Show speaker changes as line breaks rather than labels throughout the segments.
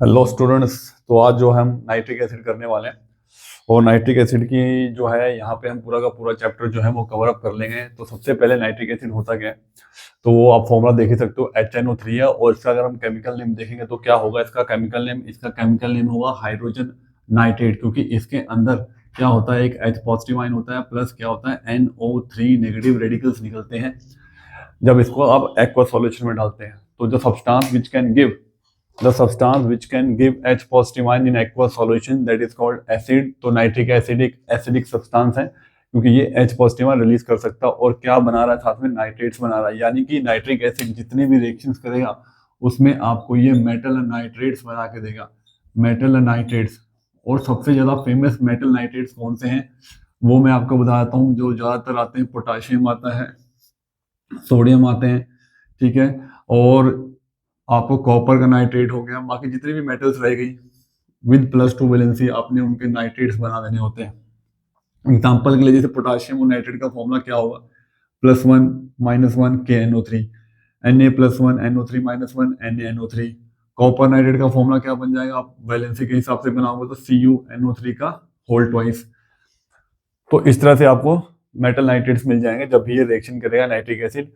Hello students. तो आज जो हम नाइट्रिक एसिड करने वाले हैं और नाइट्रिक एसिड की जो है यहाँ पे हम पूरा का पूरा चैप्टर जो है वो कवर अप कर लेंगे। तो सबसे पहले नाइट्रिक एसिड होता क्या है, तो वो आप फॉर्मूला देख ही सकते हो, HNO3 है। और इसका अगर हम केमिकल नेम देखेंगे तो क्या होगा, इसका केमिकल नेम होगा हाइड्रोजन नाइट्रेट, क्योंकि इसके अंदर क्या होता है, एक H पॉजिटिव आयन होता है प्लस क्या होता है NO3 नेगेटिव रेडिकल्स निकलते हैं जब इसको आप एक्वा सॉल्यूशन में डालते हैं। तो the substance which can give H positive ion in aqueous solution that is called acid। तो नाइट्रिक एसिड एक एसिडिक सब्सटेंस है क्योंकि ये H पॉजिटिव आयन रिलीज कर सकता है और क्या बना रहा है, साथ में नाइट्रेट्स बना रहा है। यानी कि नाइट्रिक एसिड जितनी भी रिएक्शंस करेगा उसमें आपको ये मेटल नाइट्रेट्स बना के देगा, मेटल नाइट्रेट्स। और सबसे ज्यादा फेमस मेटल नाइट्रेट्स कौन से हैं वो मैं आपको बताता हूँ। जो ज्यादातर आते हैं, पोटाशियम आता है, सोडियम आते हैं, ठीक है, और आपको कॉपर का नाइट्रेट हो गया। बाकी जितनी भी मेटल्स रह गई विद +2 वैलेंसी आपने उनके नाइट्रेट्स बना देने होते हैं। एग्जांपल के लिए जैसे पोटाशियम और नाइट्रेट का फॉर्मूला क्या होगा, +1 -1 KNO3, Na+1 NO3 -1 NaNO3। Copper nitrate का फॉर्मूला क्या बन जाएगा, आप वैलेंसी के हिसाब से बनाओगे तो CuNO3 का होल ट्वाइस। तो इस तरह से आपको मेटल नाइट्रेट्स मिल जाएंगे जब भी ये रिएक्शन करेगा नाइट्रिक एसिड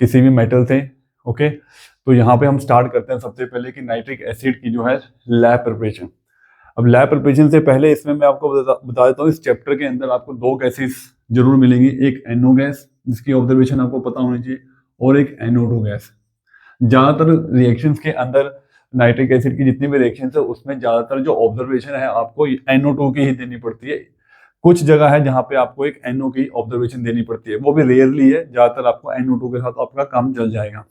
किसी भी मेटल से। ओके, तो यहाँ पे हम स्टार्ट करते हैं सबसे पहले कि नाइट्रिक एसिड की जो है लैब प्रिपरेशन। अब लैब प्रिपरेशन से पहले इसमें मैं आपको बता देता हूँ, इस चैप्टर के अंदर आपको दो गैसेस जरूर मिलेंगी, एक NO गैस जिसकी ऑब्जर्वेशन आपको पता होनी चाहिए और एक NO2 गैस। ज्यादातर रिएक्शंस के अंदर नाइट्रिक एसिड की जितनी भी रिएक्शंस है उसमें ज्यादातर जो ऑब्जर्वेशन है आपको NO2 की ही देनी पड़ती है। कुछ जगह है जहाँ पे आपको एक NO की ऑब्जर्वेशन देनी पड़ती है, वो भी रेयरली है, ज्यादातर आपको NO2 के साथ आपका काम चल जाएगा।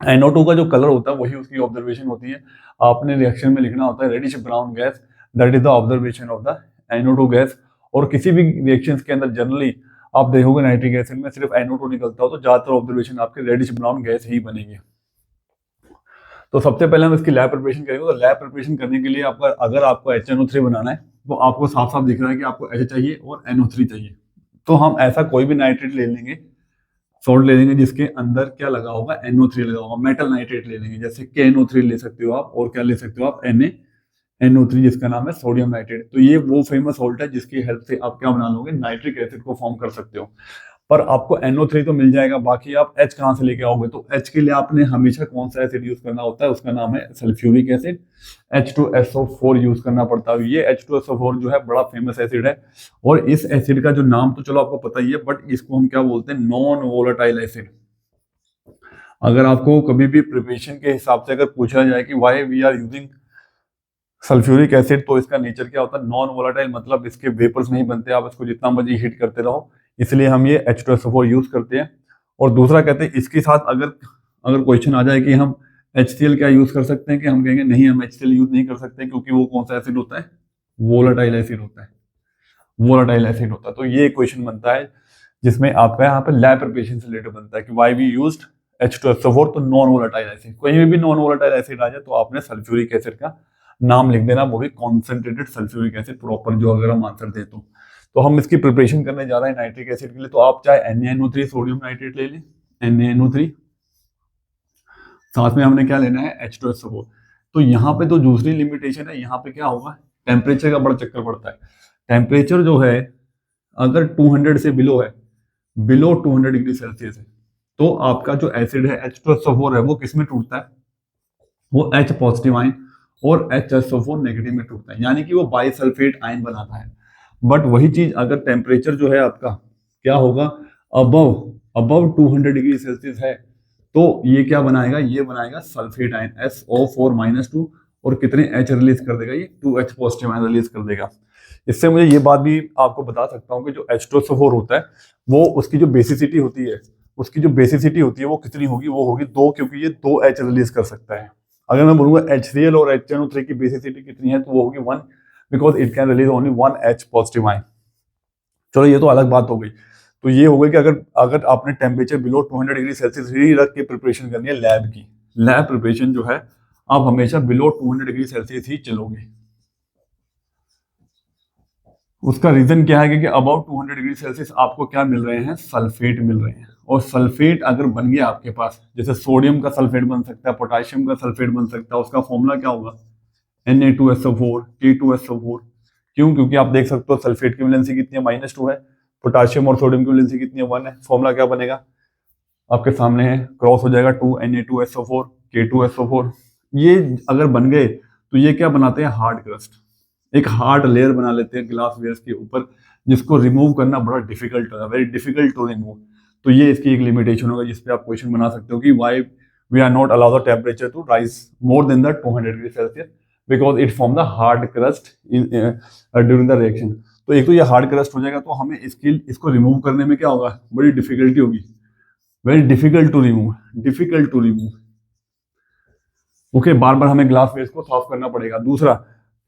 NO2 का जो कलर होता है वही उसकी ऑब्जर्वेशन होती है। आपने रिएक्शन में लिखना होता है reddish brown gas, that is the observation of the NO2 gas. और किसी भी रिएक्शंस के अंदर जनरली आप देखोगे नाइट्रिक एसिड में सिर्फ NO2 निकलता हो तो ज्यादातर ऑब्जर्वेशन आपके रेडिश ब्राउन गैस ही बनेगी। तो सबसे पहले हम इसकी लैब प्रिपरेशन करेंगे। तो लैब प्रिपरेशन करने के लिए आपका अगर आपको HNO3 बनाना है तो आपको साफ साफ दिख रहा है कि आपको H चाहिए और NO3 चाहिए। तो हम ऐसा कोई भी नाइट्रेट ले लेंगे, सॉल्ट ले लेंगे जिसके अंदर क्या लगा होगा, NO3 लगा होगा। मेटल नाइट्रेट ले लेंगे, जैसे KNO3 ले सकते हो आप, और क्या ले सकते हो आप, NaNO3 जिसका नाम है सोडियम नाइट्रेट। तो ये वो फेमस सॉल्ट है जिसकी हेल्प से आप क्या बना लोगे, नाइट्रिक एसिड को फॉर्म कर सकते हो। पर आपको NO3 तो मिल जाएगा, बाकी आप H कहाँ से लेके आओगे। तो H के लिए आपने हमेशा कौन सा एसिड यूज करना होता है, उसका नाम है सल्फ्यूरिक एसिड, H2SO4 यूज करना पड़ता है। ये H2SO4 जो है बड़ा फेमस एसिड है और इस एसिड का जो नाम तो चलो आपको पता ही है, बट इसको हम क्या बोलते हैं, नॉन वोलेटाइल एसिड। अगर आपको कभी भी प्रिपरेशन के हिसाब से अगर पूछा जाए कि why we are using sulphuric acid, तो इसका नेचर क्या होता है, नॉन वोलेटाइल, मतलब इसके वेपर्स नहीं बनते, आप इसको जितना मर्जी हीट करते रहो, इसलिए हम ये H2SO4 यूज करते हैं। और दूसरा कहते हैं इसके साथ अगर अगर क्वेश्चन आ जाए कि हम HCl क्या यूज कर सकते हैं, कि हम कहेंगे नहीं हम HCl यूज नहीं कर सकते क्योंकि वो कौन सा एसिड होता है, वोलेटाइल एसिड होता है, वोलेटाइल एसिड होता है। तो ये क्वेश्चन बनता है जिसमें आपका यहाँ पे लैब प्रिपरेशन से रिलेटेड बनता है कि वाई वी यूज्ड H2SO4, तो नॉन वोलेटाइल एसिड। कहीं भी नॉन वोलेटाइल एसिड आ जाए तो आपने सल्फ्यूरिक एसिड का नाम लिख देना, वो भी कॉन्सेंट्रेटेड सल्फ्यूरिक एसिड प्रॉपर, जो अगर हम आंसर दे तो हम इसकी प्रिपरेशन करने जा रहे हैं नाइट्रिक एसिड के लिए। तो आप चाहे NaNO3 सोडियम नाइट्रेट ले लें, NaNO3, साथ में हमने क्या लेना है, H2SO4। तो यहाँ पे तो दूसरी लिमिटेशन है, यहाँ पे क्या होगा, टेम्परेचर का बड़ा चक्कर पड़ता है। टेम्परेचर जो है अगर 200 से बिलो है, बिलो 200 डिग्री सेल्सियस है, तो आपका जो एसिड है H2SO4 है वो किस में टूटता है, वो H पॉजिटिव आयन और HSO4 नेगेटिव में टूटता है, यानी कि वो बाइसल्फेट आयन बनाता है। बट वही चीज अगर टेम्परेचर जो है आपका क्या होगा, अबव 200 डिग्री सेल्सियस है, तो ये क्या बनाएगा, ये बनाएगा सल्फेट आयन SO4-2, और कितने H रिलीज कर देगा, ये 2H पॉजिटिव आयन रिलीज कर देगा। इससे मुझे ये बात भी आपको बता सकता हूँ कि जो H2SO4 होता है वो उसकी जो बेसिसिटी होती है वो कितनी होगी, वो होगी 2, क्योंकि ये 2H रिलीज कर सकता है। अगर मैं बोलूंगा HCl और HNO3 की बेसिसिटी कितनी है, तो वो होगी 1, because it can release only 1H positive ion. चलो ये तो अलग बात हो गई। तो ये हो गई कि अगर आपने टेम्परेचर बिलो 200 डिग्री सेल्सियस ही रख के प्रिपरेशन करनी है लैब की, लैब प्रिपरेशन जो है आप हमेशा बिलो 200 डिग्री सेल्सियस ही चलोगे। उसका रीजन क्या है, कि अबाउट 200 डिग्री सेल्सियस आपको क्या मिल रहे हैं, सल्फेट मिल रहे हैं। और सल्फेट अगर बन गया आपके पास, जैसे सोडियम का सल्फेट बन सकता है, पोटाशियम का सल्फेट बन सकता है, उसका फॉर्मूला क्या होगा, Na2SO4, K2SO4। क्यों? क्योंकि आप देख सकते हो सल्फेट की वैलेंसी कितनी है, -2 है, पोटाशियम और सोडियम की वैलेंसी कितनी है, 1 है। फॉर्मूला क्या बनेगा आपके सामने है, क्रॉस हो जाएगा 2Na2SO4 K2SO4। ये अगर बन गए तो ये क्या बनाते हैं, हार्ड क्रस्ट, एक हार्ड लेयर बना लेते हैं ग्लास वेयर्स के ऊपर, जिसको रिमूव करना बड़ा डिफिकल्ट है, वेरी डिफिकल्ट टू रिमूव। तो ये इसकी एक लिमिटेशन होगा जिसपे आप क्वेश्चन बना सकते हो कि why we are not allow the temperature to rise more than the 200 degree celsius because it form the hard crust during the reaction. तो एक तो ये हार्ड क्रस्ट हो जाएगा, तो हमें इसको रिमूव करने में क्या होगा, बड़ी डिफिकल्टी होगी, very difficult to remove, difficult to remove. Okay, बार बार हमें ग्लास वेयर्स को साफ करना पड़ेगा। दूसरा,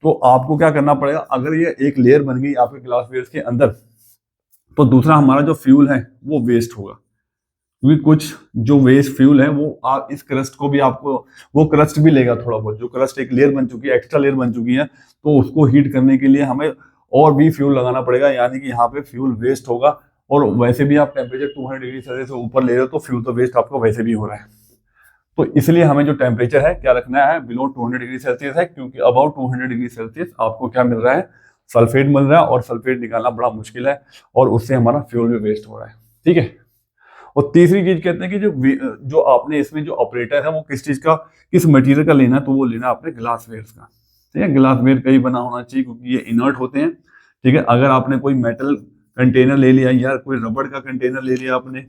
तो आपको क्या करना पड़ेगा, अगर ये एक लेयर बन गई आपके ग्लास वेयर्स के अंदर, तो दूसरा हमारा जो फ्यूल है वो वेस्ट होगा, क्योंकि कुछ जो वेस्ट फ्यूल है वो आप इस क्रस्ट को भी आपको, वो क्रस्ट भी लेगा थोड़ा बहुत, जो क्रस्ट एक लेयर बन चुकी है, एक्स्ट्रा लेयर बन चुकी है, तो उसको हीट करने के लिए हमें और भी फ्यूल लगाना पड़ेगा, यानी कि यहाँ पे फ्यूल वेस्ट होगा। और वैसे भी आप टेम्परेचर 200 डिग्री सेल्सियस से ऊपर ले रहे हो, तो फ्यूल तो वेस्ट आपको वैसे भी हो रहा है। तो इसलिए हमें जो टेम्परेचर है क्या रखना है, बिलो 200 डिग्री सेल्सियस है, क्योंकि अबाउट 200 डिग्री सेल्सियस आपको क्या मिल रहा है, सल्फेट मिल रहा है, और सल्फेट निकालना बड़ा मुश्किल है, और उससे हमारा फ्यूल भी वेस्ट हो रहा है। ठीक है। और तीसरी चीज कहते हैं कि जो आपने इसमें जो ऑपरेटर है वो किस चीज का, किस मटेरियल का लेना है, तो वो लेना आपने ग्लास वेयर्स का। ठीक है, ग्लास वेयर का ही बना होना चाहिए, क्योंकि ये इनर्ट होते हैं। ठीक है, अगर आपने कोई मेटल कंटेनर ले लिया या कोई रबड़ का कंटेनर ले लिया आपने,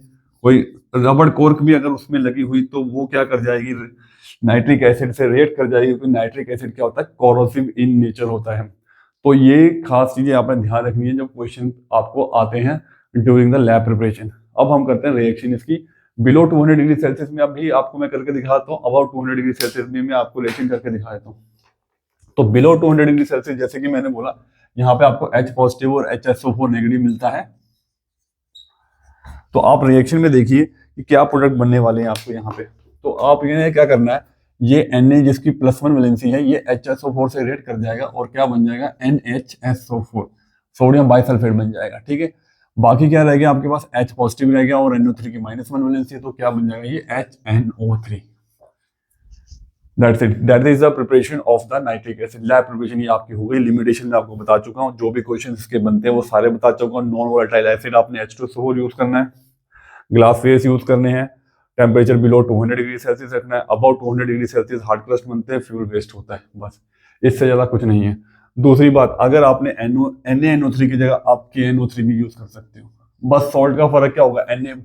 कोई रबड़ कोर्क भी अगर उसमें लगी हुई, तो वो क्या कर जाएगी, नाइट्रिक एसिड से रिएक्ट कर जाएगी, क्योंकि नाइट्रिक एसिड क्या होता है, कोरोसिव इन नेचर होता है। तो ये खास चीजें आपने ध्यान रखनी है जब क्वेश्चन आपको आते हैं ड्यूरिंग द लैब प्रिपरेशन। अब हम करते हैं रिएक्शन इसकी बिलो 200 डिग्री सेल्सियस में। अभी आपको मैं करके दिखाता हूँ, अबाउट 200 डिग्री सेल्सियस में मैं आपको रिएक्शन करके दिखा देता हूँ। तो बिलो 200 डिग्री सेल्सियस, जैसे कि मैंने बोला, यहाँ पे आपको H पॉजिटिव और HSO4 नेगेटिव मिलता है। तो आप रिएक्शन में देखिए कि क्या प्रोडक्ट बनने वाले हैं आपको यहाँ पे। तो आप ये क्या करना है, ये Na जिसकी +1 वैलेंसी है, ये HSO4 से रिएक्ट कर जाएगा और क्या बन जाएगा, NHSO4, सोडियम बाइसल्फेट बन जाएगा। ठीक है, बाकी क्या रह गया आपके पास, H पॉजिटिव रह गया और NO3 की -1 वैलेंसी है, तो क्या बन जाएगा, ये HNO3। That's it. That is the preparation of the nitric acid. Lab preparation ये आपकी हो गई। लिमिटेशन में आपको बता चुका हूँ, जो भी क्वेश्चन इसके बनते हैं वो सारे बता चुका हूँ। नॉन वोलेटाइल एसिड आपने H2SO4 यूज करना है, ग्लास फेस यूज करने हैं, टेम्परेचर बिलो 200 डिग्री सेल्सियस रखना है, about 200 degree Celsius hard crust बनते हैं, फ्यूल वेस्ट होता है, बस इससे ज्यादा कुछ नहीं है। दूसरी बात, अगर आपने NaNO3 की जगह आप KNO3 भी यूज कर सकते हो, बस सॉल्ट का फर्क क्या होगा, Na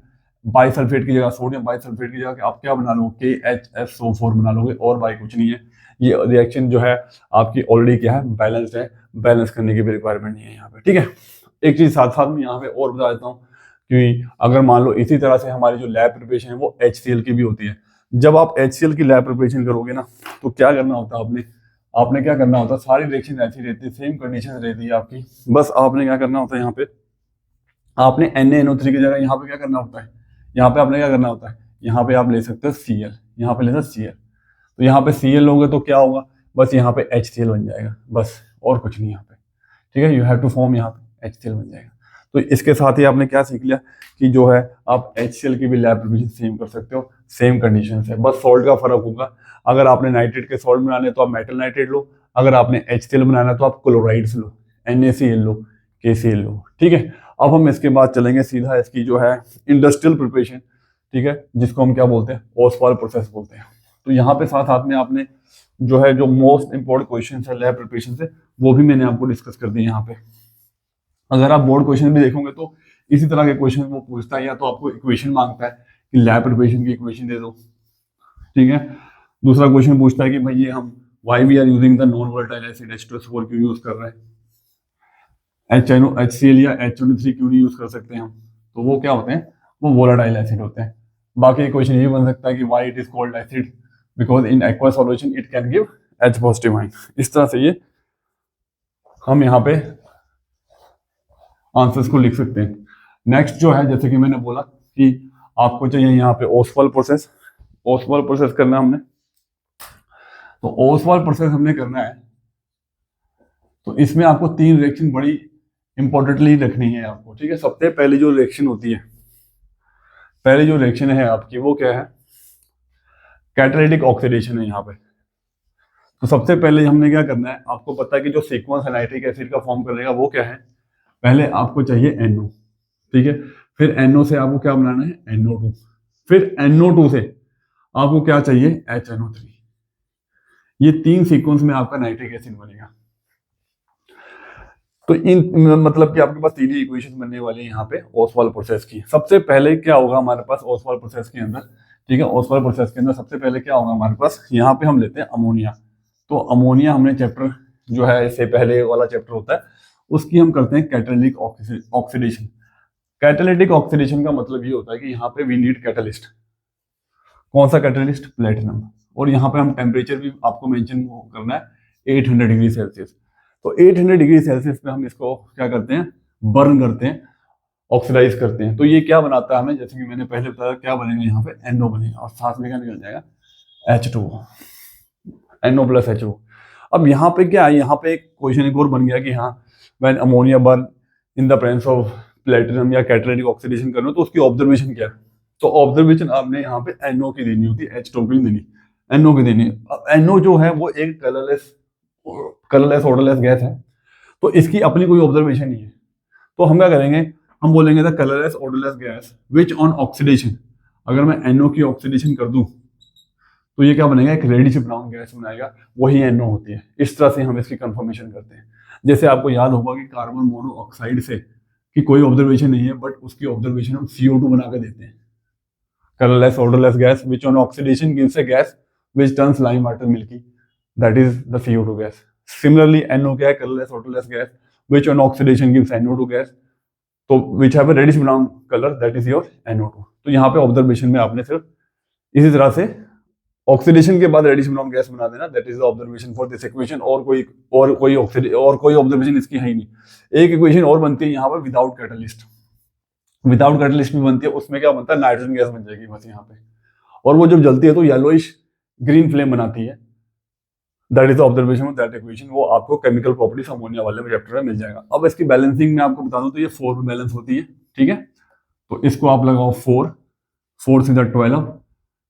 बाइसल्फेट की जगह, सोडियम बाइसल्फेट की जगह आप क्या बना लोगे, KHSO4 बना लोगे, और बाई कुछ नहीं है। ये रिएक्शन जो है आपकी ऑलरेडी क्या है, बैलेंस्ड है, बैलेंस करने की भी रिक्वायरमेंट नहीं है यहाँ पे। ठीक है, एक चीज साथ साथ में यहाँ पे और बता देता हूँ कि अगर मान लो इसी तरह से हमारी जो लैब प्रिपरेशन है वो HCl की भी होती है। जब आप HCl की लैब प्रिपरेशन करोगे ना, तो क्या करना होता है, आपने क्या करना होता है, सारी रिएक्शन ऐसी रहती है, सेम कंडीशन रहती है आपकी, बस आपने क्या करना होता है, यहाँ पे आपने NaNO3 की जगह यहाँ पे क्या करना होता है, यहाँ पे आपने क्या करना होता है, यहाँ पे आप ले सकते हो Cl, यहाँ पे लेना Cl, तो यहाँ पे Cl लोगे तो क्या होगा, बस यहाँ पे HCl बन जाएगा, बस और कुछ नहीं यहाँ पे। ठीक है, यू हैव टू फॉर्म, यहाँ पे HCl बन जाएगा। तो इसके साथ ही आपने क्या सीख लिया कि जो है आप HCl की भी लैब प्रिपरेशन सेम कर सकते हो, सेम कंडीशन है, बस सॉल्ट का फर्क होगा। अगर आपने नाइट्रेट के सॉल्ट बनाने तो आप मेटल नाइट्रेट लो, अगर आपने HCl बनाना तो आप क्लोराइड्स लो, NaCl लो, KCl लो। ठीक है, अब हम इसके बाद चलेंगे सीधा इसकी जो है इंडस्ट्रियल प्रिपरेशन। ठीक है, जिसको हम क्या बोलते हैं, ओसवाल प्रोसेस बोलते हैं। तो यहाँ पे साथ साथ में आपने जो है जो मोस्ट इंपॉर्टेंट क्वेश्चन है लैब प्रिपरेशन से, वो भी मैंने आपको डिस्कस कर दिए यहाँ पे। अगर आप बोर्ड क्वेश्चन भी देखोगे तो इसी तरह के क्वेश्चन वो पूछता है, या तो आपको इक्वेशन मांगता है कि लैब प्रिपरेशन की इक्वेशन दे दो। ठीक है, दूसरा क्वेश्चन पूछता है कि भाई ये हम why we are using the non volatile acid H2SO4 क्यों यूज कर रहे हैं, HCl या HNO3 क्यों नहीं यूज कर सकते हम, तो वो क्या होते हैं, वो वोलेटाइल एसिड होते हैं। बाकी क्वेश्चन ये बन सकता है कि why it is called acid, because in aqua solution it can give H positive ion. इस तरह से ये हम यहाँ पे आंसर्स को लिख सकते हैं। नेक्स्ट जो है, जैसे कि मैंने बोला कि आपको चाहिए यहाँ पे ओसवाल प्रोसेस, ओसवाल प्रोसेस करना है हमने, तो ओसवाल प्रोसेस हमने करना है, तो इसमें आपको 3 रिएक्शन बड़ी इंपॉर्टेंटली रखनी है आपको। ठीक है, सबसे पहली जो रिएक्शन होती है, पहली जो रिएक्शन है आपकी वो क्या है, कैटालिटिक ऑक्सीडेशन है यहाँ पे। तो सबसे पहले हमने क्या करना है, आपको पता है कि जो सीक्वेंस है नाइट्रिक एसिड का फॉर्म करेगा वो क्या है, पहले आपको चाहिए NO, ठीक है, फिर NO से आपको क्या बनाना है, NO2, फिर NO2 से आपको क्या चाहिए, HNO3। ये 3 सीक्वेंस में आपका नाइट्रिक एसिड बनेगा। तो इन मतलब कि आपके पास 3 ही इक्वेशन बनने वाली है यहाँ पे ओसवाल प्रोसेस की। सबसे पहले क्या होगा हमारे पास ओसवाल प्रोसेस के अंदर, ठीक है, ओसवाल प्रोसेस के अंदर सबसे पहले क्या होगा हमारे पास, यहाँ पे हम लेते हैं अमोनिया। तो अमोनिया हमने चैप्टर जो है इससे पहले वाला चैप्टर होता है, उसकी हम करते हैं कैटालिटिक ऑक्सीडेशन। कैटालिटिक ऑक्सीडेशन का मतलब ये होता है कि यहाँ पे वी नीड कैटलिस्ट। कौन सा कैटलिस्ट, प्लेटिनम। और यहाँ पे हम टेम्परेचर भी आपको मेंशन करना है 800 डिग्री सेल्सियस। तो 800 डिग्री सेल्सियस पे हम इसको क्या करते हैं, बर्न करते हैं, ऑक्सीडाइज करते हैं। तो ये क्या बनाता है हमें, जैसे कि मैंने पहले बताया, क्या बनेगा यहाँ पे NO बनेगा और साथ में क्या निकल जाएगा, H2O, NO प्लस H2O। अब यहाँ पे क्या है, यहाँ पे एक क्वेश्चन एक और बन गया कि हाँ when ammonia burn in the presence of platinum या कैटालिटिक ऑक्सीडेशन करना, तो उसकी ऑब्जर्वेशन क्या है। तो ऑब्जर्वेशन आपने यहाँ पे NO की देनी होती है, H2O की नहीं देनी, NO की देनी। अब NO जो है वो एक कलरलेस ऑर्डरलेस गैस है, तो इसकी अपनी कोई ऑब्जर्वेशन नहीं है। तो हम क्या करेंगे, हम बोलेंगे the colourless odourless gas which on oxidation, अगर मैं NO की ऑक्सीडेशन कर दूं तो ये क्या बनेगा, एक रेडिश ब्राउन गैस बनाएगा, वही NO होती है। इस तरह से हम इसकी कंफर्मेशन करते हैं। जैसे आपको याद होगा कि कार्बन मोनोऑक्साइड से की कोई ऑब्जर्वेशन नहीं है, बट उसकी ऑब्जर्वेशन हम CO2 बना के देते हैं। Colourless odourless gas which on oxidation gives a gas which turns lime water milky, that is the CO2 gas. Similarly NO क्या है, colourless odourless gas which on oxidation gives NO2 gas, तो which have a reddish brown colour, that is your NO2। तो यहाँ पे observation में आपने सिर्फ इसी तरह से ऑक्सीडेशन के बाद रेडिश ब्राउन गैस बना देना, that is the observation for this equation. और कोई ऑब्जर्वेशन इसकी है ही नहीं। एक इक्वेशन और बनती है यहाँ पर विदाउट कैटलिस्ट, विदाउट कैटलिस्ट भी बनती है, उसमें क्या बनता है, नाइट्रोजन गैस बन जाएगी बस यहाँ पे, और वो जब जलती है तो येलोइश ग्रीन फ्लेम बनाती है, that is the observation of that equation. वो आपको केमिकल प्रॉपर्टीज अमोनिया वाले चैप्टर में मिल जाएगा। अब इसकी बैलेंसिंग में आपको बता दूं तो ये 4 में बैलेंस होती है, ठीक है। तो इसको आप लगाओ 4 से 12,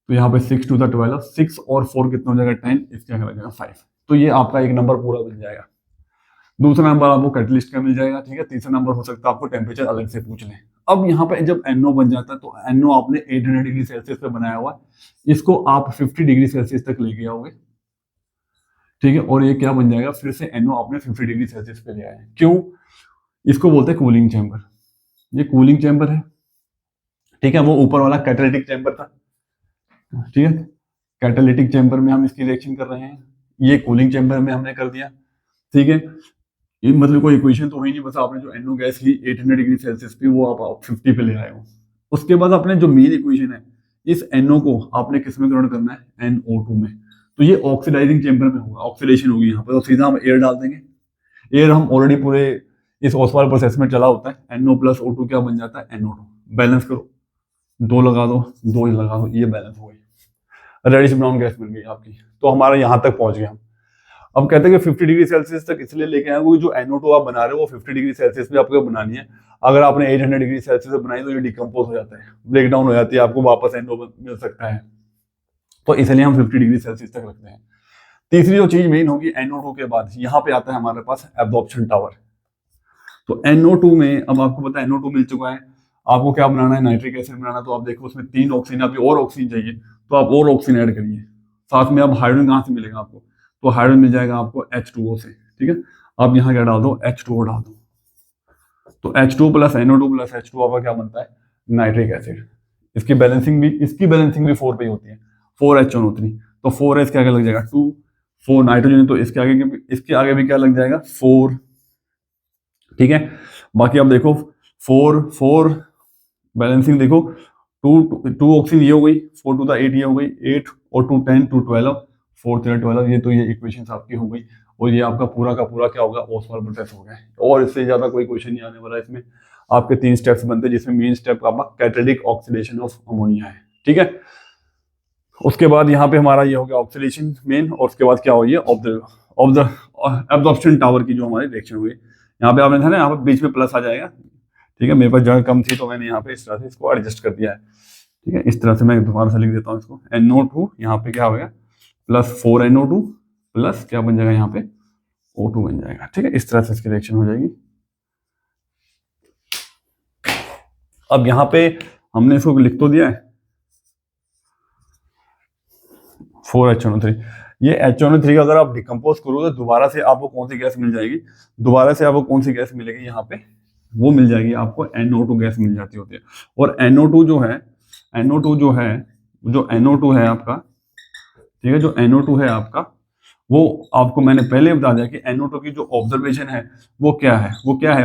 तो यहाँ पे 6 to the 12, 6 और 4 कितना हो जाएगा 10, इसके आगे लगेगा 5। तो ये आपका एक नंबर पूरा मिल जाएगा। दूसरा नंबर आपको कैटलिस्ट का मिल जाएगा, ठीक है। तीसरा नंबर हो सकता है आपको टेम्परेचर अलग से पूछ लें। अब यहाँ पे जब NO बन जाता है तो NO आपने 800 डिग्री सेल्सियस पे बनाया हुआ है, इसको आप 50 डिग्री सेल्सियस तक लेके आओगे, ठीक है। और ये क्या बन जाएगा, फिर से NO आपने 50 डिग्री सेल्सियस पे ले आए। क्यों, इसको बोलते हैं कूलिंग चैम्बर। ये कूलिंग चैम्बर है, ठीक है। वो ऊपर वाला कैटालिटिक चैम्बर था, ठीक है। कैटालिटिक चैम्बर में हम इसकी रिएक्शन कर रहे हैं, ये कूलिंग चैम्बर में हमने कर दिया, ठीक है। ये मतलब कोई इक्वेशन तो हुई नहीं, बस आपने जो NO गैस ली 800 डिग्री सेल्सियस पे, वो आप 50 पे ले आए हो। उसके बाद आपने जो मेन इक्वेशन है, इस NO को आपने किस में कन्वर्ट करना है, NO2 में। तो ये ऑक्सीडाइजिंग चैम्बर में होगा, ऑक्सीडेशन होगी यहाँ पर, तो सीधा हम एयर डाल देंगे। एयर हम ऑलरेडी पूरे इस ओसवाल प्रोसेस में चला होता है। NO प्लस O2 क्या बन जाता है, NO2। बैलेंस करो, 2 लगा दो, 2 लगा दो, ये बैलेंस हो गई, रेडिश ब्राउन गैस मिल गई आपकी। तो हमारा यहाँ तक पहुंच गया हम। अब कहते हैं कि 50 डिग्री सेल्सियस तक इसलिए लेके आए, क्योंकि जो NO2 आप बना रहे हो वो 50 डिग्री सेल्सियस पे आपको बनानी है। अगर आपने 800 डिग्री सेल्सियस पे बनाई तो ये डिकम्पोज हो जाता है, ब्रेक डाउन हो जाती है, आपको वापस NO मिल सकता है। तो इसलिए हम 50 डिग्री सेल्सियस तक रखते हैं। तीसरी जो चीज मेन होगी NO2 के बाद, यहाँ पे आता है हमारे पास एब्जॉर्प्शन टावर। तो NO2 में अब आपको पता है NO2 मिल चुका है, आपको क्या बनाना है, नाइट्रिक एसिड बनाना। तो आप देखो उसमें 3 ऑक्सीजन, अभी और ऑक्सीजन चाहिए तो आप और ऑक्सीजन ऐड करिए। साथ में अब हाइड्रोजन कहाँ से मिलेगा आपको, तो हाइड्रोजन मिल जाएगा आपको H2O से, ठीक है। आप यहाँ क्या डाल दो, H2O डाल दो। तो H2O plus NO2 plus H2O आपका क्या बनता है, नाइट्रिक एसिड। इसकी बैलेंसिंग भी 4 पे ही होती है, 4HNO3। तो 4 के आगे लग जाएगा 2, 4 नाइट्रोजन, तो इसके आगे भी क्या लग जाएगा, 4, ठीक है। बाकी आप देखो 4 बैलेंसिंग देखो, 2 ऑक्सीजन ये हो गई, 4 to the 8 ये हो गई 8, और 2 10 2 12, 4 3 12, ये तो ये इक्वेशंस आपकी हो गई। और ये आपका पूरा का पूरा क्या होगा, ओसवाल प्रोसेस हो गया। और इससे ज्यादा कोई क्वेश्चन नहीं आने वाला। इसमें आपके 3 स्टेप्स बनते हैं, जिसमें मेन स्टेप आपका कैटालिटिक ऑक्सीडेशन ऑफ अमोनिया है, ठीक है। उसके बाद यहाँ पे हमारा ये हो गया ऑक्सीडेशन मेन, और उसके बाद क्या हो गया एब्जॉर्प्शन टावर की जो हमारी रिएक्शन हुई। यहाँ पे आपने था ना, यहाँ पे बीच में प्लस आ जाएगा, ठीक है। मेरे पास जगह कम थी तो मैंने यहाँ पे इस तरह से इसको एडजस्ट कर दिया है, ठीक है। इस तरह से मैं दोबारा से लिख देता हूँ इसको, NO2 यहाँ पे क्या हो गया, प्लस 4NO2 प्लस क्या बन जाएगा यहाँ पे O2 बन जाएगा। ठीक है, इस तरह से इसकी रिएक्शन हो जाएगी। अब यहाँ पे हमने इसको लिख तो दिया है 4HNO3। ये HNO3 का अगर आप डिकम्पोज करोगे तो दोबारा से आपको कौन सी गैस मिल जाएगी, दोबारा से आपको कौन सी गैस मिलेगी यहाँ पे, वो मिल जाएगी आपको NO2 गैस मिल जाती होती है। और NO2 जो है, जो NO2 है आपका, ठीक है, जो NO2 है आपका, वो आपको मैंने पहले बता दिया कि NO2 की जो ऑब्जर्वेशन है वो क्या है,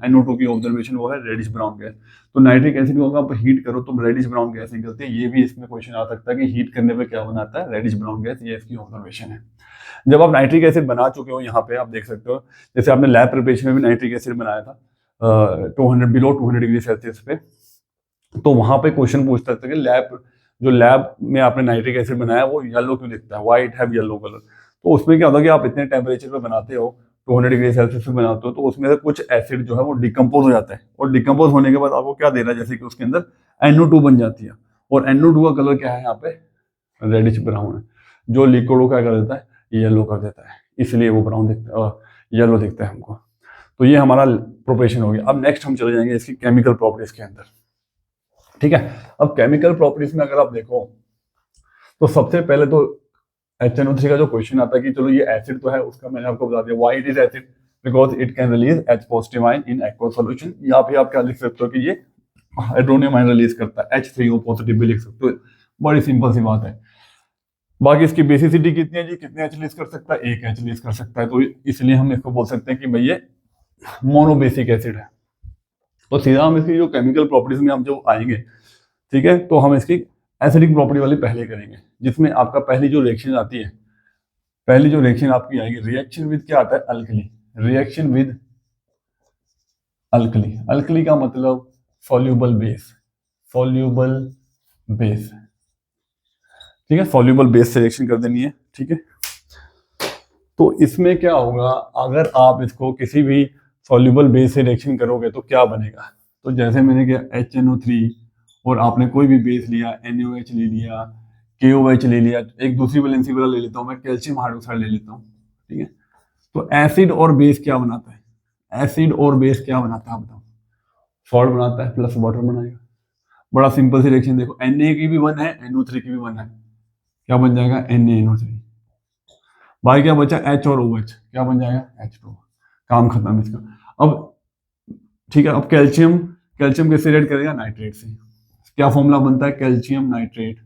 NO2 की ऑब्जर्वेशन वो है रेडिश ब्राउन गैस। तो नाइट्रिक एसिड को अगर आप हीट करो तो रेडिश ब्राउन गैस निकलती है। ये भी इसमें क्वेश्चन आ सकता है कि हीट करने पे क्या बनाता है, रेडिश ब्राउन गैस, ये इसकी ऑब्जर्वेशन है। जब आप नाइट्रिक एसिड बना चुके हो, यहाँ पे आप देख सकते हो, जैसे आपने लैब प्रिपरेशन में भी नाइट्रिक एसिड बनाया था 200 डिग्री सेल्सियस पे, तो वहां पे क्वेश्चन पूछता था कि लैब में आपने नाइट्रिक एसिड बनाया वो येलो क्यों दिखता है, व्हाइट है येलो कलर। तो उसमें क्या होता है कि आप इतने टेम्परेचर पे बनाते हो, 200 डिग्री सेल्सियस पे बनाते हो, तो उसमें से कुछ एसिड जो है वो डिकम्पोज हो जाता है, और डिकम्पोज होने के बाद आपको क्या दे रहा है, जैसे कि उसके अंदर NO2 बन जाती है, और NO2 का कलर क्या है यहाँ पे, रेडिश ब्राउन है। जो लिक्विड को क्या कर देता है, येलो कर देता है, इसलिए वो ब्राउन दिखता है, येलो दिखता है हमको। तो ये हमारा प्रिपरेशन हो गया। अब नेक्स्ट हम चले जाएंगे इसकी केमिकल प्रॉपर्टीज के अंदर। ठीक है, अब केमिकल प्रॉपर्टीज में अगर आप देखो तो सबसे पहले तो HNO3 का जो क्वेश्चन आता है कि चलो ये एसिड तो है, उसका मैंने आपको बता दिया why it is acid, because it can release H positive ion in aqueous solution. या फिर आप क्या लिख सकते हो कि ये हाइड्रोनियम आयन रिलीज करता है, H3O पॉजिटिव भी लिख सकते हो, बड़ी सिंपल सी बात है। बाकी इसकी बेसिसिटी कितनी है जी, कितने H रिलीज कर सकता है, 1 H रिलीज कर सकता है, तो इसलिए हम इसको बोल सकते हैं कि भाई ये मोनोबेसिक एसिड है। तो सीधा हम इसकी जो केमिकल प्रॉपर्टीज में हम जो आएंगे, ठीक है, तो हम इसकी एसिडिक प्रॉपर्टी वाली पहले करेंगे, जिसमें आपका पहली जो रिएक्शन आती है, पहली जो रिएक्शन आपकी आएगी, रिएक्शन विद क्या आता है, alkali. Reaction with alkali, alkali का मतलब सॉल्यूबल बेस, सॉल्यूबल बेस, ठीक है, सॉल्यूबल बेस से रिएक्शन कर देनी है। ठीक है, तो इसमें क्या होगा, अगर आप इसको किसी भी सॉल्यूबल बेस से रिएक्शन करोगे तो क्या बनेगा, तो जैसे मैंने किया HNO3 और आपने कोई भी बेस लिया, NaOH ले लिया, KOH ले लिया, एक दूसरी वैलेंसी वाला ले लेता हूँ मैं, कैल्शियम हाइड्रोक्साइड ले लेता हूँ। ठीक है, तो एसिड और बेस क्या बनाता है, एसिड और बेस क्या बनाता है आप बताओ, सॉल्ट बनाता है प्लस वाटर बनाएगा। बड़ा सिंपल सी रिएक्शन देखो, Na की भी 1 है, NO3 की भी 1 है, क्या बन जाएगा, NaNO3। बाकी क्या बचा, H और OH, क्या बन जाएगा, H2। काम खत्म इसका। अब ठीक है, अब कैल्शियम किससे रिएक्ट करेगा, नाइट्रेट से। क्या फॉर्मूला बनता है, कैल्शियम नाइट्रेट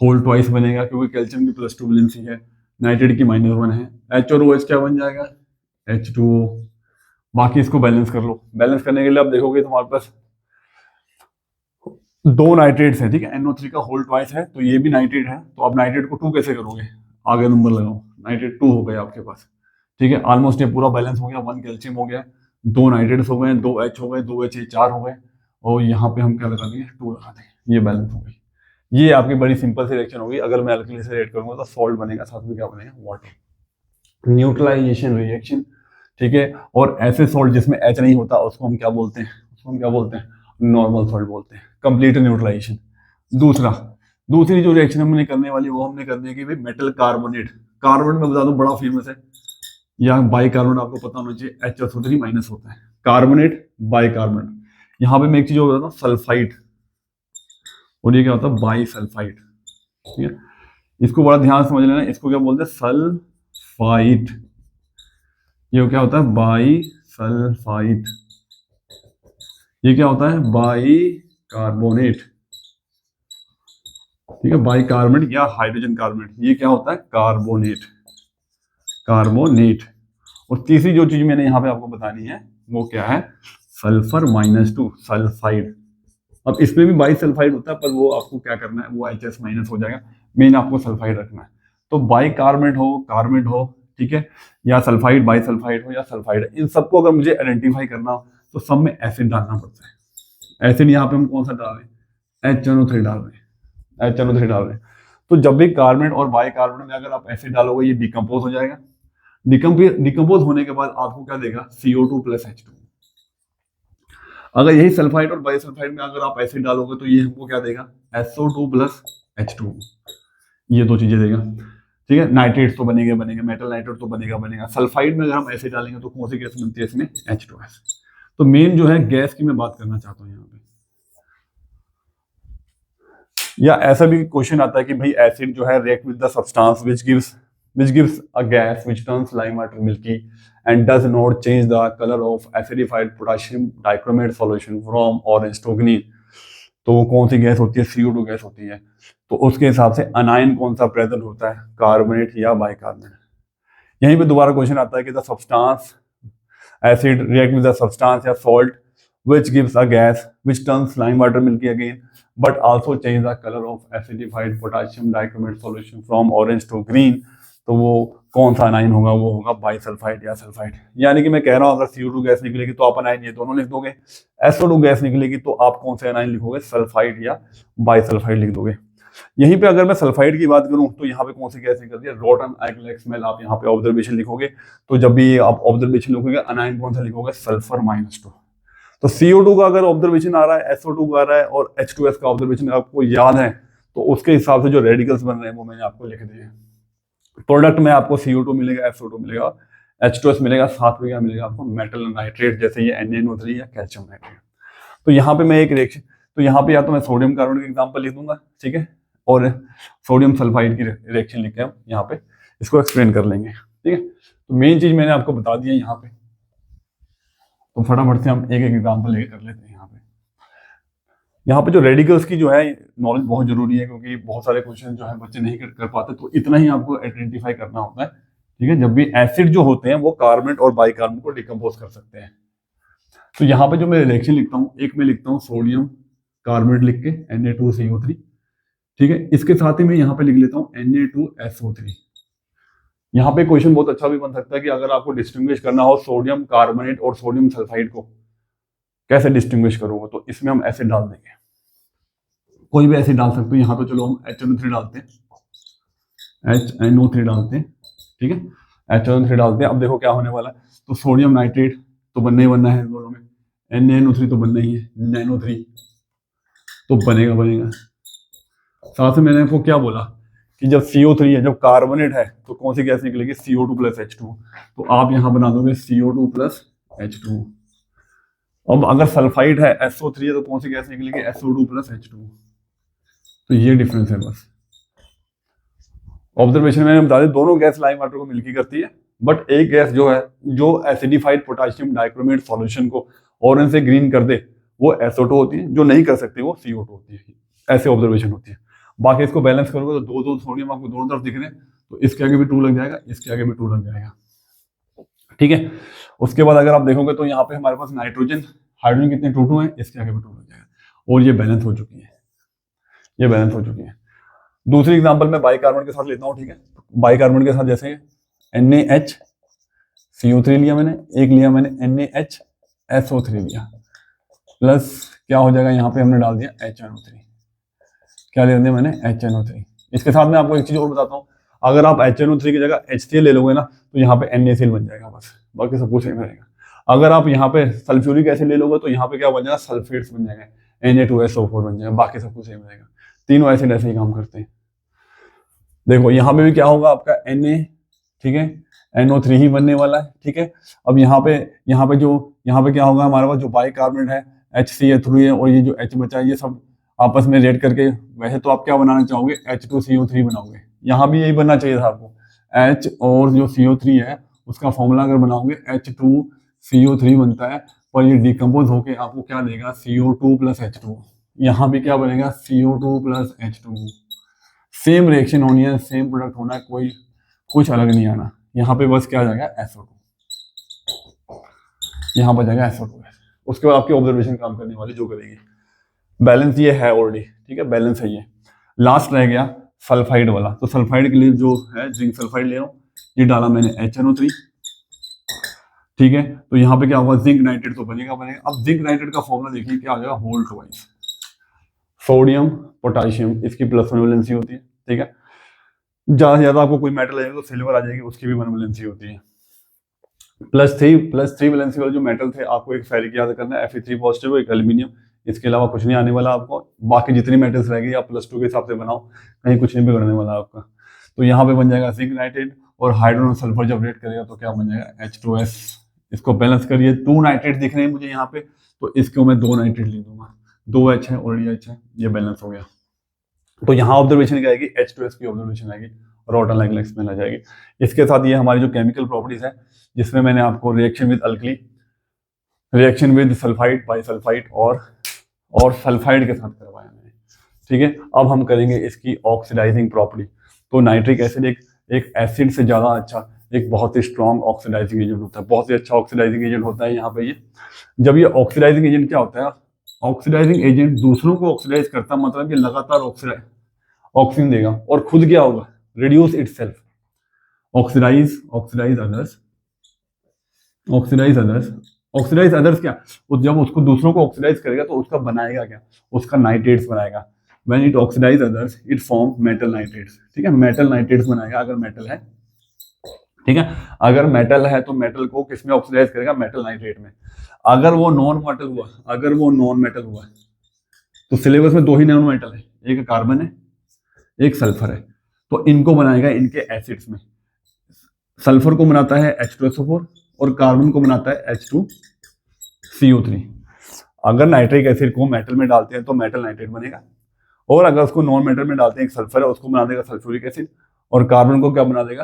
होल ट्वाइस बनेगा, क्योंकि कैल्शियम की +2 वैलेंसी है, नाइट्रेट की -1 है। H और OH क्या बन जाएगा, H2O। बाकी इसको बैलेंस कर लो। बैलेंस करने के लिए आप देखोगे तुम्हारे पास 2 नाइट्रेट्स है, ठीक है, NO3 का होल ट्वाइस है, तो ये भी नाइट्रेट है, तो आप नाइट्रेट को 2 कैसे करोगे, आगे नंबर लगाओ, नाइट्रेट 2 हो गया आपके पास। ठीक है, ऑलमोस्ट ये पूरा बैलेंस हो गया, 1 कैल्शियम हो गया, 2 नाइट्रेट्स हो गए, 2 H हो गए, 2 H 4 हो गए, और यहाँ पे हम क्या लगा देंगे, 2 लगा देंगे, ये बैलेंस हो गई। ये आपकी बड़ी सिंपल सी रिएक्शन होगी। अगर मैं अल्कली से रिएक्ट करूंगा तो सॉल्ट बनेगा, साथ में क्या बनेगा, वाटर, न्यूट्रलाइजेशन रिएक्शन। ठीक है, और ऐसे सॉल्ट जिसमें H नहीं होता उसको हम क्या बोलते हैं, नॉर्मल सॉल्ट बोलते हैं, कंप्लीट न्यूट्रलाइजेशन। दूसरी जो रिएक्शन हमने करने वाली वो हमने करनी है कि भाई मेटल कार्बोनेट। कार्बोनेट में बता दूं बड़ा फेमस है, या बाइकार्बोनेट आपको पता होना चाहिए, HSO3- होता है, कार्बोनेट बाइकार्बोनेट। यहाँ पे मैं एक चीज और बताता हूँ, सल्फाइड, और ये क्या होता है, बाइसल्फाइड। ठीक है, इसको बड़ा ध्यान से समझ लेना, इसको क्या बोलते हैं, सल्फाइड। ये क्या होता है, बाइसल्फाइड। ये क्या होता है, बाइकार्बोनेट। ठीक है, बाइकार्बोनेट या हाइड्रोजन कार्बोनेट, ये क्या होता है, कार्बोनेट। और तीसरी जो चीज मैंने यहाँ पे आपको बतानी है वो क्या है, सल्फर -2, सल्फाइड। अब इसमें भी बाइसल्फाइड होता है, पर वो आपको क्या करना है, वो HS- हो जाएगा, मेन आपको सल्फाइड रखना है। तो बाइकार्बोनेट हो, कार्बोनेट हो, ठीक है, या सल्फाइड, बाइसल्फाइड हो या सल्फाइड, इन सबको अगर मुझे आइडेंटिफाई करना हो तो सब में एसिड डालना पड़ता है। एसिड यहाँ पे हम कौन सा डाल रहे हैं, HNO3 डाल रहे हैं। तो जब भी कार्बोनेट और बाइकार्बोनेट में अगर आप एसिड डालोगे, ये डिकम्पोज हो जाएगा। डिकम्पोज होने के बाद आपको क्या देगा, CO2 + H2। अगर यही सल्फाइड और बाइसल्फाइड में अगर आप एसिड डालोगे तो ये हमको क्या देगा, SO2 + H2। ये 2 चीजें देगा। ठीक है, नाइट्रेट्स तो बनेंगे बनेंगे, मेटल नाइट्रेट तो बनेगा बनेगा। सल्फाइड में अगर हम एसिड डालेंगे तो कौन सी गैस बनती है इसमें, H2S। तो मेन जो है गैस की मैं बात करना चाहता हूँ यहाँ पे। या ऐसा भी क्वेश्चन आता है कि भाई एसिड जो है react with the substance which gives a gas which turns lime water milky and does not change the color of acidified potassium dichromate solution from orange to green। तो वो कौन सी गैस होती है, CO2 गैस होती है। तो उसके हिसाब से अनायन कौन सा प्रेजेंट होता है, कार्बोनेट या बाइकार्बोनेट। यहीं पे दोबारा क्वेश्चन आता है कि the substance acid react with the substance या salt which gives a gas which turns lime water milky again but also change the color of acidified potassium dichromate solution from orange to green। तो वो कौन सा anion होगा, वो होगा bisulphide या sulphide. यानी कि मैं कह रहा हूं अगर CO2 गैस निकलेगी तो आप अनाइन ये दोनों लिख दोगे, SO2 गैस निकलेगी तो आप कौन से अनाइन लिखोगे, सल्फाइड या बाइसल्फाइड लिख दोगे। यहीं पे अगर मैं सल्फाइड की बात करूं तो यहाँ पे कौन सी गैस निकल रही है, रोटन एल्कलाइक स्मेल। आप यहाँ पे ऑब्जर्वेशन लिखोगे, तो जब भी आप ऑब्जर्वेशन लिखोगे अनाइन कौन सा लिखोगे, सल्फर -2। तो CO2 का अगर ऑब्जर्वेशन आ रहा है, SO2 का आ रहा है और H2S का ऑब्जर्वेशन आपको याद है तो उसके हिसाब से जो रेडिकल्स बन रहे हैं वो मैंने आपको लिख दिए हैं। प्रोडक्ट में आपको CO2 मिलेगा, SO2 मिलेगा, H2S मिलेगा, साथ में क्या मिलेगा आपको, मेटल नाइट्रेट जैसे ये NaNO3 या कैल्शियम नाइट्रेट। तो यहाँ पे मैं एक रिएक्शन, तो यहाँ पे या तो मैं सोडियम कार्बोनेट का एग्जाम्पल लिख दूंगा, ठीक है, और सोडियम सल्फाइड की रिएक्शन लिख के हम यहाँ पे इसको एक्सप्लेन कर लेंगे, ठीक है। तो मेन चीज मैंने आपको बता दी है यहाँ पे, तो फटाफट से हम एक एक एग्जाम्पल लेके कर लेते हैं। यहाँ पे जो रेडिकल्स की जो है नॉलेज बहुत जरूरी है, क्योंकि बहुत सारे क्वेश्चन जो है बच्चे नहीं कर पाते, तो इतना ही आपको आइडेंटिफाई करना होता है, ठीक है। जब भी एसिड जो होते हैं वो कार्बोनेट और बाइकार्बोनेट को डिकम्पोज कर सकते हैं। तो यहाँ पे जो मैं रिएक्शन लिखता हूँ, एक में लिखता हूँ सोडियम कार्बोनेट लिख के Na2CO3, ठीक है। इसके साथ ही मैं यहाँ पे लिख लेता हूँ Na2SO3। यहाँ पे क्वेश्चन बहुत अच्छा भी बन सकता है कि अगर आपको डिस्टिंग्विश करना हो सोडियम कार्बोनेट और सोडियम सल्फाइड को, कैसे डिस्टिंग्विश करोगे, तो इसमें हम एसिड डाल देंगे, कोई भी एसिड डाल सकते हो। यहाँ तो चलो हम HNO3 डालते हैं, HNO3 डालते हैं, ठीक है, HNO3 डालते हैं। अब देखो क्या होने वाला है, तो सोडियम नाइट्रेट तो बनना ही बनना है दोनों में, NaNO3 तो बनना ही है, NaNO3 तो बनेगा बनेगा। साथ में मैंने आपको क्या बोला कि जब CO3 है, जब कार्बोनेट है, तो कौन सी गैस निकलेगी, CO2 + H2। तो आप यहाँ बना दोगे CO2 + H2। अब अगर सल्फाइड है, SO3 है, तो कौन सी गैस निकलेगी, SO2 + H2। तो ये डिफरेंस है बस। ऑब्जर्वेशन मैंने बता दिया, दोनों गैस लाइम वाटर को मिलकर करती है, बट एक गैस जो है जो एसिडिफाइड पोटेशियम डाइक्रोमेट सॉल्यूशन को ऑरेंज से ग्रीन कर दे वो SO2 होती है, जो नहीं कर सकती वो CO2 होती है। ऐसे ऑब्जर्वेशन होती है। बाकी इसको बैलेंस करोगे तो दो सोडियम आपको दोनों तरफ दिख रहे हैं, तो इसके आगे भी 2 लग जाएगा, इसके आगे भी 2 लग जाएगा, ठीक है। उसके बाद अगर आप देखोगे तो यहाँ पे हमारे पास नाइट्रोजन हाइड्रोजन कितने 2 हैं, इसके आगे भी 2 लग जाएगा, और ये बैलेंस हो चुकी है, ये बैलेंस हो चुकी है। दूसरी एग्जांपल मैं बाइकार्बोनेट के साथ लेता हूँ, ठीक है। बाइकार्बोनेट के साथ जैसे NaHCO3 लिया मैंने, एक लिया मैंने NaHSO3 लिया, प्लस क्या हो जाएगा, यहाँ पे हमने डाल दिया HNO3। क्या ले दिया मैंने, HNO3। इसके साथ में आपको एक चीज और बताता हूँ, अगर आप HNO3 की जगह HCl ले लोगे ना तो यहाँ पे NaCl बन जाएगा, बस बाकी सब कुछ सही रहेगा। अगर आप यहाँ पे सल्फ्यूरिक एसिड ले लोगे तो यहाँ पे क्या बन जाएगा, सल्फेट्स बन जाएगा, Na2SO4 बन जाएगा, बाकी सब कुछ सही रहेगा। तीनों एसिड ऐसे ही काम करते हैं। देखो यहाँ पे भी क्या होगा आपका Na, ठीक है, NO3 ही बनने वाला है, ठीक है। अब यहाँ पे क्या होगा, हमारे पास जो बाइकार्बोनेट है HCl3 है, और ये जो H बचा है ये सब आपस में रेड करके, वैसे तो आप क्या बनाना चाहोगे, H2CO3 बनाओगे, यहाँ भी यही बनना चाहिए था आपको। H और जो CO3 है उसका फॉर्मूला अगर बनाओगे H2CO3 बनता है, पर ये डिकम्पोज होके आपको क्या देगा, CO2 + H2। यहाँ भी क्या बनेगा, CO2 + H2। सेम रिएक्शन होनी है, सेम प्रोडक्ट होना है, कोई कुछ अलग नहीं आना। यहाँ पे बस क्या आ जाएगा, SO2, यहाँ पर जाएगा SO2। उसके बाद आपकी ऑब्जर्वेशन काम करने वाली जो करेगी। बैलेंस ये है ऑलरेडी, ठीक है, बैलेंस है ये। लास्ट रह गया सल्फाइड वाला, तो सल्फाइड के लिए जो है जिंक सल्फाइड ले रहा हूँ, ये डाला मैंने HNO3, ठीक है। तो यहाँ पे क्या होगा, जिंक नाइट्रेट तो बनेगा बनेगा। अब जिंक नाइट्रेट का फॉर्मूला देखिए क्या आ जाएगा, होल्ट वाइज, सोडियम पोटाशियम, इसकी +1 वैलेंसी होती है, ठीक है। ज्यादा से ज्यादा आपको कोई मेटल आएगा तो सिल्वर आ जाएगी, उसकी भी 1 वैलेंसी होती है। +3 वैलेंसी वाले जो मेटल थे, आपको एक फेरिक याद करना है, Fe3+, एक एल्यूमिनियम, इसके अलावा कुछ नहीं आने वाला आपको। बाकी जितनी मेटल्स रहेगी आप +2 के हिसाब से बनाओ, कहीं कुछ नहीं बिगड़ने वाला आपका। तो यहाँ पे बन जाएगा जिंक नाइट्रेट, और हाइड्रोजन और सल्फर जब रेट करेगा तो क्या बन जाएगा H2S। इसको बैलेंस करिए, 2 नाइट्रेट दिख रहे हैं मुझे यहाँ पे, तो इसको मैं 2 नाइट्रेट लिख दूंगा, 2 H है ऑलरेडी H है, ये बैलेंस हो गया। तो यहाँ ऑब्जर्वेशन क्या आएगी, H2S की ऑब्जर्वेशन आएगी, रोटन लाइक एक्सपेल आ जाएगी। इसके साथ ये हमारी जो केमिकल प्रॉपर्टीज है, जिसमें मैंने आपको reaction with alkali, reaction with sulphide, bisulphide और सल्फाइड के साथ करवाया मैंने, ठीक है। अब हम करेंगे इसकी ऑक्सीडाइजिंग प्रॉपर्टी। तो नाइट्रिक एसिड एक एसिड से ज्यादा अच्छा, एक बहुत ही स्ट्रॉन्ग ऑक्सीडाइजिंग एजेंट होता है, बहुत ही अच्छा ऑक्सीडाइजिंग एजेंट होता है। यहाँ पे ये जब ये ऑक्सीडाइजिंग एजेंट क्या होता है, ऑक्सीडाइजिंग एजेंट दूसरों को ऑक्सीडाइज करता है, मतलब ये लगातार ऑक्सीजन देगा और खुद क्या होगा, reduce itself, oxidise others, oxidise others क्या, जब उसको दूसरों को ऑक्सीडाइज करेगा तो उसका बनाएगा क्या, उसका नाइट्रेट्स बनाएगा। When it oxidise others it form metal nitrates, ठीक है, मेटल नाइट्रेट्स बनाएगा अगर मेटल है, ठीक है। अगर मेटल है तो मेटल को किस में ऑक्सीडाइज करेगा, मेटल नाइट्रेट में। अगर वो नॉन मेटल हुआ तो सिलेबस में 2 ही नॉन मेटल है, एक कार्बन है एक सल्फर है, तो इनको बनाएगा इनके एसिड्स में। सल्फर को बनाता है H2SO4 और कार्बन को बनाता है H2CO3। अगर नाइट्रिक एसिड को मेटल में डालते हैं तो मेटल नाइट्रेट बनेगा, और अगर उसको नॉन मेटल में डालते हैं, एक सल्फर है उसको बना देगा सल्फ्यूरिक एसिड, और कार्बन को क्या बना देगा,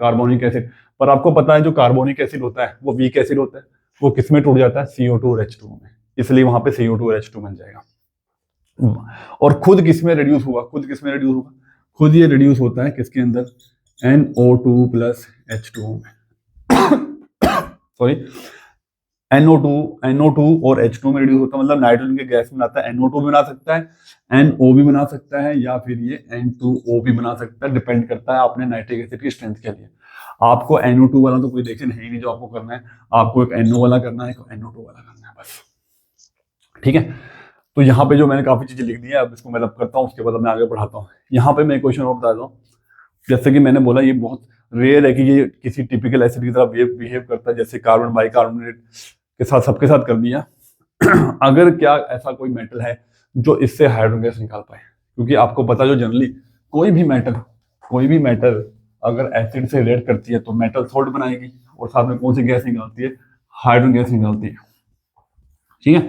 कार्बोनिक एसिड। पर आपको पता है जो कार्बोनिक एसिड होता है वो वीक एसिड होता है, वो किस में टूट जाता है, CO2 और H2 में, इसलिए वहां पे CO2 और H2 बन जाएगा। और खुद किस में रिड्यूस होगा, खुद ये रिड्यूस होता है किसके अंदर, NO2 प्लस H2O में सॉरी, NO2 और H2 में रिड्यूस होता है, मतलब नाइट्रोजन के गैस में बनाता है, NO2 भी बना सकता है, NO भी बना सकता है, या फिर ये N2O भी बना सकता है, डिपेंड करता है अपने नाइट्रिक एसिड की स्ट्रेंथ के लिए। आपको NO2 वाला तो कोई रिएक्शन है ही नहीं जो आपको करना है, आपको एक NO वाला करना है, एक NO2 वाला करना है बस, ठीक है। तो यहाँ पे जो मैंने काफी चीजें लिख दी है, अब इसको मैं रब करता हूँ, उसके बाद मैं आगे बढ़ाता हूँ। यहाँ पे मैं क्वेश्चन और बता दूँ, जैसे कि मैंने बोला ये बहुत रेयर है कि ये किसी टिपिकल एसिड की तरह बिहेव करता है, जैसे कार्बन बाइकार्बोनेट के साथ सबके साथ कर दिया अगर क्या ऐसा कोई मेटल है जो इससे हाइड्रोजन गैस निकाल पाए, क्योंकि आपको पता जो जनरली कोई भी मेटल अगर एसिड से रिएक्ट करती है तो मेटल सॉल्ट बनाएगी, और साथ में कौन सी गैस निकालती है, हाइड्रोजन गैस निकालती है, ठीक है।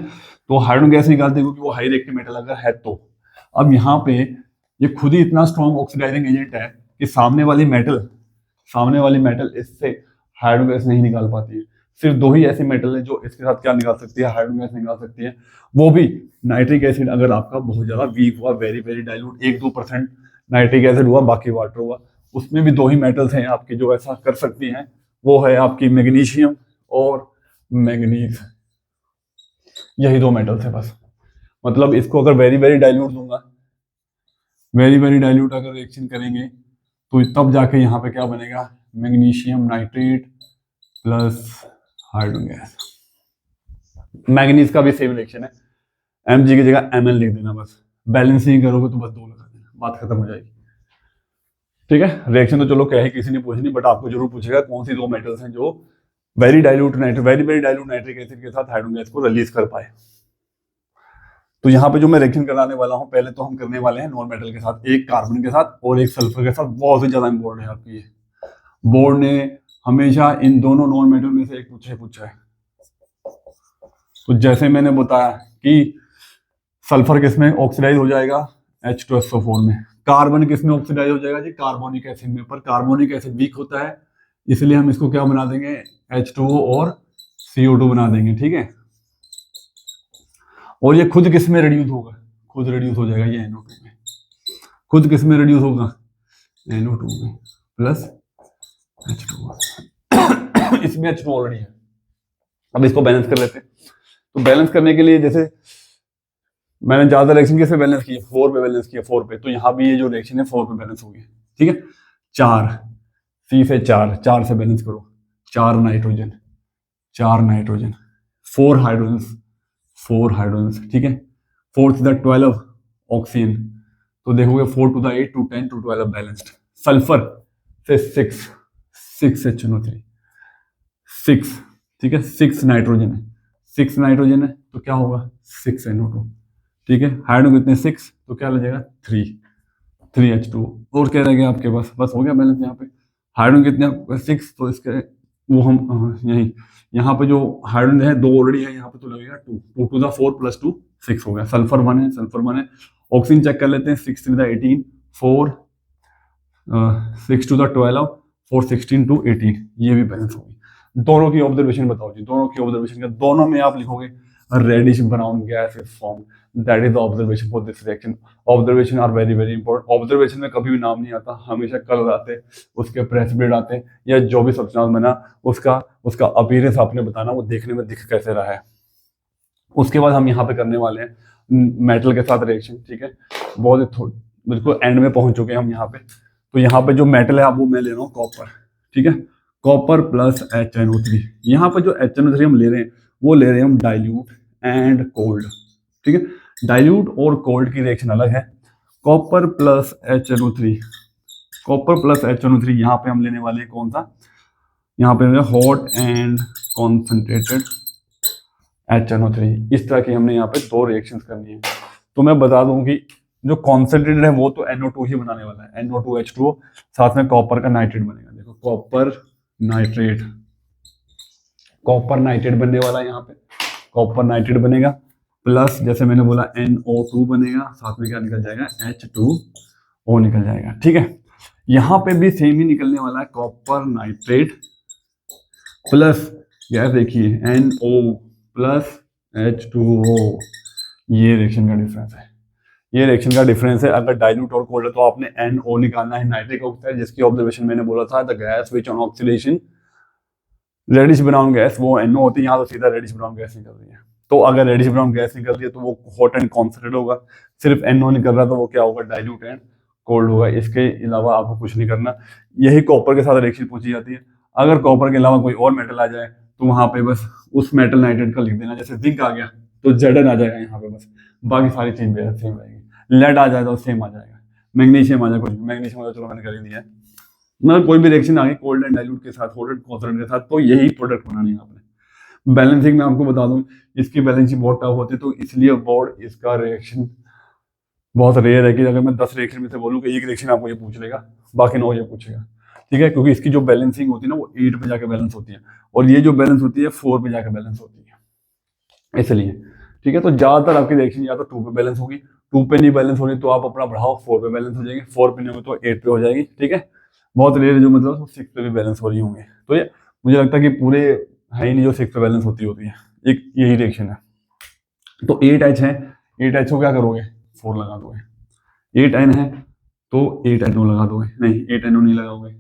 तो हाइड्रोजन गैस निकालती है क्योंकि वो हाई रिएक्टिव मेटल अगर है तो। अब यहाँ पे ये खुद ही इतना स्ट्रॉन्ग ऑक्सीडाइजिंग एजेंट है कि सामने वाली मेटल इससे हाइड्रोजन गैस नहीं निकाल पाती है। सिर्फ 2 ही ऐसे मेटल है जो इसके साथ क्या निकाल सकती है, हाइड्रोजन गैस निकाल सकती है, वो भी नाइट्रिक एसिड अगर आपका बहुत ज्यादा वीक हुआ, very very dilute, 1-2% nitric acid हुआ, बाकी वाटर हुआ, उसमें भी 2 ही मेटल्स हैं आपकी जो ऐसा कर सकती हैं, वो है आपकी मैग्नीशियम और मैंगनीज, यही 2 मेटल्स है बस। मतलब इसको अगर वेरी वेरी डाइल्यूट दूंगा, वेरी वेरी डाइल्यूट अगर रिएक्शन करेंगे तो तब जाके यहाँ पे क्या बनेगा, magnesium nitrate plus hydrogen gas. Manganese का भी सेम रिएक्शन है, Mg की जगह Ml लिख देना बस, बैलेंसिंग करोगे तो बस 2 लगा देना, बात खत्म हो जाएगी, ठीक है। रिएक्शन तो चलो क्या है किसी ने पूछनी, बट आपको जरूर पूछेगा कौन सी 2 मेटल्स हैं जो वेरी डाइल्यूट नाइट्रिक एसिड के साथ हाइड्रोजन गैस को रिलीज कर पाए। तो यहाँ पे जो मैं रिएक्शन कराने वाला हूँ, पहले तो हम करने वाले हैं नॉन मेटल के साथ, एक कार्बन के साथ और एक सल्फर के साथ। बहुत ही ज्यादा इंपॉर्टेंट है आपकी ये, बोर्ड ने हमेशा इन दोनों नॉन मेटल में से एक पूछा है। तो जैसे मैंने बताया कि सल्फर किसमें ऑक्सीडाइज हो जाएगा, H2SO4 में। कार्बन किसमें ऑक्सीडाइज हो जाएगा जी, कार्बोनिक एसिड में। पर कार्बोनिक एसिड वीक होता है, इसलिए हम इसको क्या बना देंगे, H2O और CO2 बना देंगे, ठीक है। और ये खुद किस में रिड्यूस होगा, खुद रिड्यूस हो जाएगा ये NO2 में। खुद किस में रिड्यूस होगा, NO2 में प्लस H2O इसमें H2 ऑलरेडी है। अब इसको बैलेंस कर लेते हैं। तो बैलेंस करने के लिए जैसे मैंने ज्यादा रिएक्शन किस पे बैलेंस किया, 4 पे बैलेंस किया, 4 पे। तो यहाँ भी ये जो रिएक्शन है 4 पे बैलेंस हो गया, ठीक है। 4 C से 4 से बैलेंस करो, 4 नाइट्रोजन 4 हाइड्रोजन, ठीक है। 4 to the 12 ऑक्सीजन, तो देखोगे 4 to the 8 to 10 to 12 balanced. Sulphur से 6 HNO3, 6, ठीक है। 6 नाइट्रोजन है तो क्या होगा 6 NO2, ठीक है। हाइड्रोजन कितने 6, तो क्या लग जाएगा 3, 3H2। और क्या रह गया आपके पास, बस हो गया बैलेंस। यहाँ पे हाइड्रोजन कितने आपके 6, तो इसके वो हम यही यहाँ पे जो हाइड्रोजन है 2 ऑलरेडी है, यहाँ पे तो लगेगा 2, 2 टू द 4 प्लस 2 6 हो गया। सल्फर 1 है, सल्फर 1 है। ऑक्सीजन चेक कर लेते हैं, 6 3 18, 4 6 टू द 12, 4 16 टू 18, ये भी बैलेंस होगी। दोनों की ऑब्जर्वेशन बताओ जी, दोनों की ऑब्जर्वेशन का दोनों में आप लिखोगे reddish brown gas is form, that is the observation for this reaction. Observation are very very important. Observation में कभी भी नाम नहीं आता, हमेशा कलर आते, उसके प्रेसिपिटेट आते हैं, या जो भी सब्सटेंस बना उसका उसका अपीयरेंस आपने बताना, वो देखने में दिख कैसे रहा है। उसके बाद हम यहाँ पे करने वाले हैं मेटल के साथ रिएक्शन, ठीक है। बहुत बिल्कुल एंड में पहुंच चुके हैं हम यहाँ पे। तो यहाँ पे जो मेटल है, अब वो मैं ले रहा हूँ कॉपर, ठीक है। Copper plus HNO3। यहाँ पे जो HNO3 हम ले रहे हैं, वो ले रहे हैं हम डाइल्यूट एंड कोल्ड, ठीक है। डाइल्यूट और कोल्ड की रिएक्शन अलग है। Copper plus HNO3, copper plus HNO3 यहाँ पे हम लेने वाले हैं कौन सा, यहाँ पे हॉट एंड कॉन्सेंट्रेटेड HNO3। इस तरह की हमने यहाँ पे 2 रिएक्शन करनी है। तो मैं बता दूं कि जो कॉन्सेंट्रेटेड है वो तो NO2 ही बनाने वाला है, NO2H2O, साथ में कॉपर का नाइट्रेट बनेगा। देखो कॉपर नाइट्रेट, कॉपर नाइट्रेट बनने वाला है यहाँ पे, कॉपर नाइट्रेट बनेगा, प्लस जैसे मैंने बोला NO2 बनेगा, साथ में क्या निकल जाएगा, H2O निकल जाएगा, ठीक है। यहाँ पे भी सेम ही निकलने वाला है, कॉपर नाइट्रेट प्लस गैस देखिए NO प्लस H2O। ये रिएक्शन का डिफरेंस है, ये रिएक्शन का डिफरेंस है। अगर डाइल्यूट और कोल्ड है तो आपने NO निकालना है, नाइट्रिक ऑक्साइड, जिसकी ऑब्जर्वेशन मैंने बोला था, the gas which on oxidation reddish brown gas, वो NO होती है। यहाँ तो सीधा रेडिश ब्राउन गैस निकल रही है। तो अगर रेडिश ब्राउन गैस निकल रही है तो वो हॉट एंड कॉन्सेंट्रेट होगा। सिर्फ NO निकल रहा तो वो क्या होगा, डाइल्यूट एंड कोल्ड होगा। इसके अलावा आपको कुछ नहीं करना। यही कॉपर के साथ रिएक्शन पूछी जाती है। अगर कॉपर के अलावा कोई और मेटल आ जाए तो वहां पे बस उस मेटल नाइट्रेट का लिख देना। जैसे जिंक आ गया तो Zn आ जाएगा यहाँ पे, बस बाकी सारी चीज सेम रहेगी। लेड आ जाए तो सेम आ जाएगा, मैग्नीशियम आ जाए, कुछ मैग्नीशियम आ जाए, चलो मैंने कर ही दिया है। मतलब कोई भी रिएक्शन आ गई कोल्ड एंड डाइल्यूट के साथ, हॉट एंड कॉन्सेंट्रेट के साथ, तो यही प्रोडक्ट बनानी है आपने। बैलेंसिंग में आपको बता दूं, इसकी बैलेंसिंग बहुत टफ होती है, तो इसलिए बोर्ड इसका रिएक्शन बहुत रेयर है कि अगर मैं 10 रिएक्शन में से बोलूँ कि एक रिएक्शन आपको ये पूछ लेगा, बाकी 9 ये पूछेगा, ठीक है। क्योंकि इसकी जो बैलेंसिंग होती है ना, वो 8 पे जाके बैलेंस होती है, और ये जो बैलेंस होती है 4 पे जाके बैलेंस होती है, इसलिए, ठीक है। तो ज्यादातर आपकी रिएक्शन या तो 2 पे बैलेंस होगी, 2 पे नहीं बैलेंस होगी तो आप अपना बढ़ाओ, 4 पे बैलेंस हो जाएगी, 4 पे नहीं होगी तो 8 पे हो जाएगी, ठीक है। बहुत रेयर जो मतलब 6 पे भी बैलेंस हो रही होंगे। तो ये मुझे लगता है कि पूरे है ही नहीं जो 6 पे बैलेंस होती है, एक यही रिएक्शन है। तो 8H है, 8H को क्या करोगे, 4 लगा दोगे। 8N है तो 8NO लगा दोगे, नहीं 8NO नहीं लगाओगे।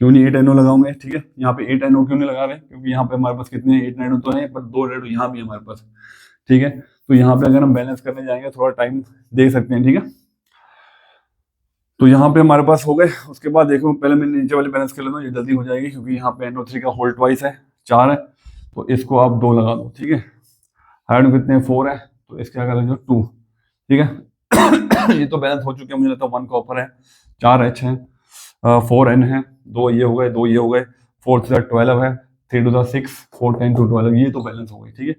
क्यों नहीं 8NO लगाओगे, ठीक है। यहाँ पे 8NO क्यों नहीं लगा रहे, क्योंकि यहाँ पे हमारे पास कितने 8NO तो है, पर 2 NO यहाँ भी है हमारे पास, ठीक है। तो यहाँ पे अगर हम बैलेंस करने जाएंगे थोड़ा टाइम देख सकते हैं, ठीक है। तो यहाँ पे हमारे पास हो गए। उसके बाद देखो, पहले मैं नीचे वाले बैलेंस कर लेता हूँ, ये जल्दी हो जाएगी, क्योंकि यहाँ पे NO3 का होल ट्वाइस है, 4 है, तो इसको आप 2 लगा दो, ठीक है। हाइड्रोजन कितने 4 है, तो इसके क्या कर 2, ठीक है। ये तो बैलेंस हो चुके हैं, मुझे लगता है 1 कॉपर है, 4 H है, 4 N है, 2 ये हो गए, 2 ये हो गए, 4 to the 12 है, 3 to the 6, 4 10 to 12, ये तो बैलेंस हो गई, ठीक है।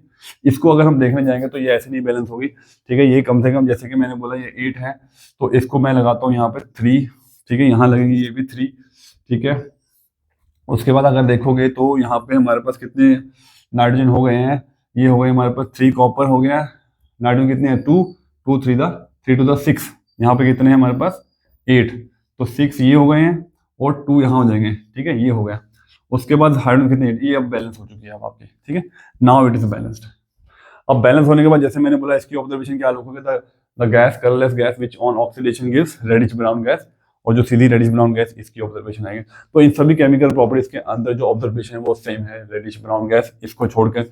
इसको अगर हम देखने जाएंगे तो ये ऐसे नहीं बैलेंस होगी, ठीक है। ये कम से कम, जैसे कि मैंने बोला ये 8 है, तो इसको मैं लगाता हूँ यहाँ पे 3, ठीक है। यहाँ लगेगी ये भी 3, ठीक है। उसके बाद अगर देखोगे तो यहाँ पे हमारे पास कितने नाइट्रोजन हो गए हैं, ये हो गए हमारे पास 3 कॉपर हो गया, नाइट्रोजन कितने हैं 2, 2 3 to the 6, यहाँ पे कितने हैं हमारे पास 8, तो 6 ये हो गए हैं और 2 यहाँ हो जाएंगे, ठीक है। ये हो गया। उसके बाद हाइड्रोजन कितने, ये अब बैलेंस हो चुकी है अब आपकी, ठीक है। Now it is balanced. अब बैलेंस होने के बाद जैसे मैंने बोला, इसकी ऑब्जर्वेशन क्या लिखोगे, the gas colourless gas which on oxidation gives reddish brown gas, और जो सीधी रेडिश ब्राउन गैस, इसकी ऑब्जर्वेशन आएगी। तो इन सभी केमिकल प्रॉपर्टीज के अंदर जो ऑब्जर्वेशन है वो सेम है, रेडिश ब्राउन गैस, इसको छोड़कर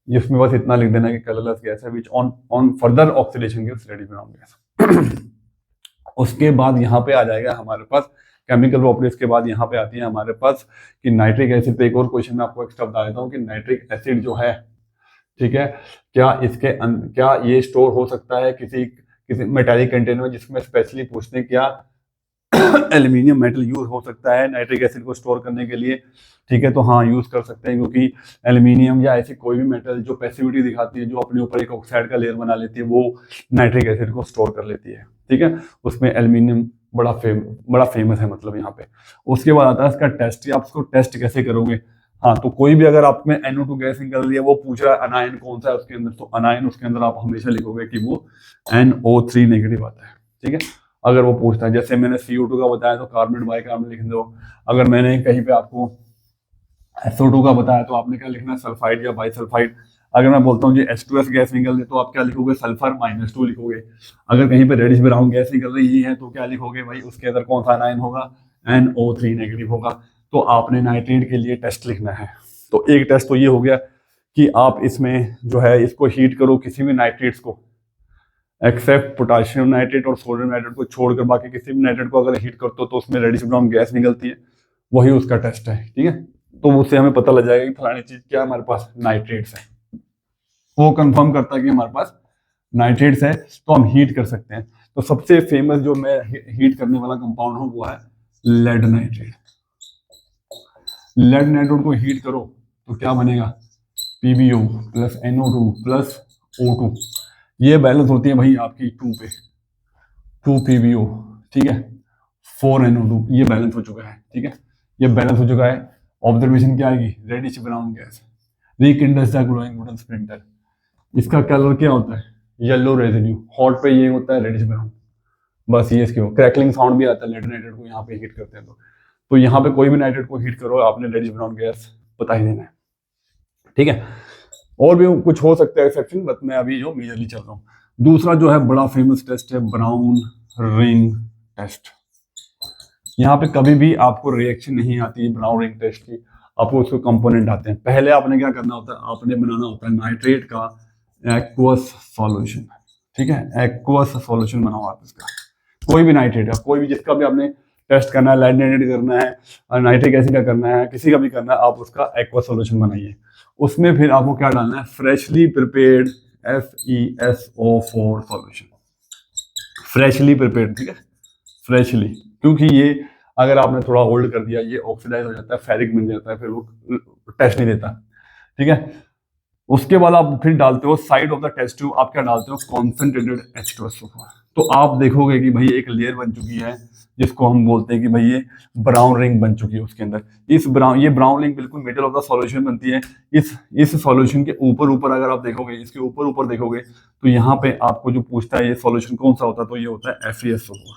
इसमें बस इतना लिख देना कि कलरलेस गैस है which on further oxidation gives reddish brown gas. उसके बाद यहाँ पे आ जाएगा हमारे पास केमिकल प्रॉपर्टीज के बाद यहाँ पे आती है हमारे पास कि नाइट्रिक एसिड पे एक और क्वेश्चन मैं आपको एक्स्ट्रा बता देता हूँ कि नाइट्रिक एसिड जो है, ठीक है, क्या क्या ये स्टोर हो सकता है किसी मेटालिक कंटेनर में, जिसमें स्पेशली पूछते हैं क्या एल्यूमिनियम मेटल यूज हो सकता है नाइट्रिक एसिड को स्टोर करने के लिए, ठीक है, तो हाँ यूज कर सकते हैं, क्योंकि एल्यूमिनियम या ऐसी कोई भी मेटल जो पैसिविटी दिखाती है, जो अपने ऊपर एक ऑक्साइड का लेयर बना लेती है, वो नाइट्रिक एसिड को स्टोर कर लेती है, ठीक है। उसमें एल्यूमिनियम बड़ा फेमस है मतलब यहाँ पे। उसके बाद आता है इसका टेस्ट, आप इसको टेस्ट कैसे करोगे। हाँ, तो कोई भी अगर आप में NO2 गैस निकल रही है, वो पूछ रहा है अनायन कौन सा है उसके अंदर, तो अनायन उसके अंदर आप हमेशा लिखोगे कि वो NO3 नेगेटिव आता है, ठीक है। अगर वो पूछता है, जैसे मैंने CO2 का बताया तो कार्बन बाइकार्बोनेट लिख दो। अगर मैंने कहीं पे आपको SO2 का बताया तो आपने क्या लिखना है, सल्फाइड या बाइसल्फाइड। अगर मैं बोलता हूँ जी H2S गैस निकल रही है तो आप क्या लिखोगे, सल्फर -2 लिखोगे। अगर कहीं पे रेडिश ब्राउन गैस निकल रही है तो क्या लिखोगे भाई, उसके अंदर कौन सा अनायन होगा, NO3 नेगेटिव होगा। तो आपने नाइट्रेट के लिए टेस्ट लिखना है। तो एक टेस्ट तो ये हो गया कि आप इसमें जो है इसको हीट करो, किसी भी नाइट्रेट्स को एक्सेप्ट पोटाशियम नाइट्रेट और सोडियम नाइट्रेट को छोड़कर बाकी किसी भी नाइट्रेट को अगर हीट करते हो तो उसमें रेडिश ब्राउन गैस निकलती है, वही उसका टेस्ट है, ठीक है। तो उससे हमें पता लग जाएगा कि फलानी चीज क्या हमारे पास नाइट्रेट्स है, वो कंफर्म करता है कि हमारे पास नाइट्रेट्स है, तो हम हीट कर सकते हैं। तो सबसे फेमस जो मैं हीट करने वाला कंपाउंड हूँ वो है लेड नाइट्रेट। लेड नाइट्रेट को हीट करो तो क्या बनेगा, PbO plus NO2 plus O2। ये बैलेंस होती है भाई आपकी 2 पे, 2 PbO, ठीक है, 4 NO2, ये बैलेंस हो चुका है, ठीक है, ये बैलेंस हो चुका है। ऑब्जर्वेशन क्या आएगी, reddish brown gas, rekindles the glowing wooden splinter. इसका कलर क्या होता है, येलो रेजिड्यू, हॉट पे ये होता है रेडिश ब्राउन, बस ये इसके क्रैकलिंग साउंड भी आता है लेड नाइट्रेट को यहाँ पे हीट करते हैं तो यहाँ पे कोई भी नाइट्रेट को हीट करो आपने रेडिश ब्राउन गैस बता ही देना है, ठीक है। और भी कुछ हो सकता है एक्सेप्शन, बट मैं अभी जो मेजरली चल रहा हूँ। दूसरा जो है बड़ा फेमस टेस्ट है ब्राउन रिंग टेस्ट। यहाँ पे कभी भी आपको रिएक्शन नहीं आती है ब्राउन रिंग टेस्ट की, आपको उसके कंपोनेंट आते हैं। पहले आपने क्या करना होता है, आपने बनाना होता है नाइट्रेट का एक्वस सॉल्यूशन, ठीक है, एक्वस सॉल्यूशन बनाओ आप इसका, कोई भी नाइट्रेट का, कोई भी जिसका भी आपने टेस्ट करना है, लेड नाइट्रेट करना है, नाइट्रिक एसिड का करना है, किसी का भी करना है, आप उसका एक्वस सॉल्यूशन बनाइए। उसमें फिर आपको क्या डालना है, freshly prepared FeSO4 solution, freshly prepared, ठीक है, फ्रेशली, क्योंकि ये अगर आपने थोड़ा होल्ड कर दिया ये ऑक्सीडाइज हो जाता है, फेरिक बन जाता है, फिर वो टेस्ट नहीं देता, ठीक है। उसके बाद आप फिर डालते हो side of the test tube, आप क्या डालते हो, कॉन्सेंट्रेटेड H2SO4। तो आप देखोगे कि भाई एक लेयर बन चुकी है जिसको हम बोलते हैं कि भाई ये ब्राउन रिंग बन चुकी है उसके अंदर। ये ब्राउन रिंग बिल्कुल मिडल ऑफ द सॉल्यूशन बनती है। इस सॉल्यूशन के ऊपर अगर आप देखोगे, इसके ऊपर देखोगे तो यहाँ पे आपको जो पूछता है ये सॉल्यूशन कौन सा होता है, तो ये होता है FeSO4।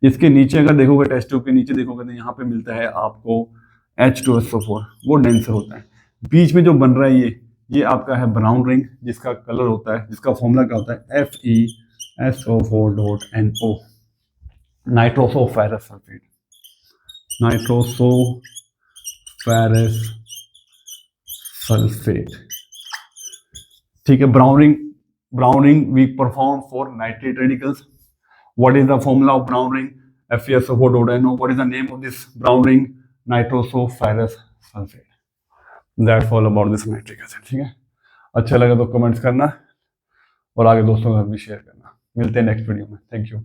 इसके नीचे अगर देखोगे, टेस्ट ट्यूब के नीचे देखोगे तो यहाँ पे मिलता है आपको H2SO4, वो डेंसर होता है। बीच में जो बन रहा है ये आपका है ब्राउन रिंग, जिसका कलर होता है, जिसका फॉर्मूला क्या होता है, FeSO4.NO, नाइट्रोसोफेरस सल्फेट, नाइट्रोसोफेरस सल्फेट, ठीक है। Brown ring we perform for nitrate radicals. What is the formula of brown ring? FeSO4.NO. What is the name of this brown ring? Nitrosoferrous sulfate. That's all about this nitric acid, ठीक है। अच्छा लगा तो comments करना और आगे दोस्तों के साथ भी शेयर करना। मिलते हैं नेक्स्ट वीडियो में, थैंक यू।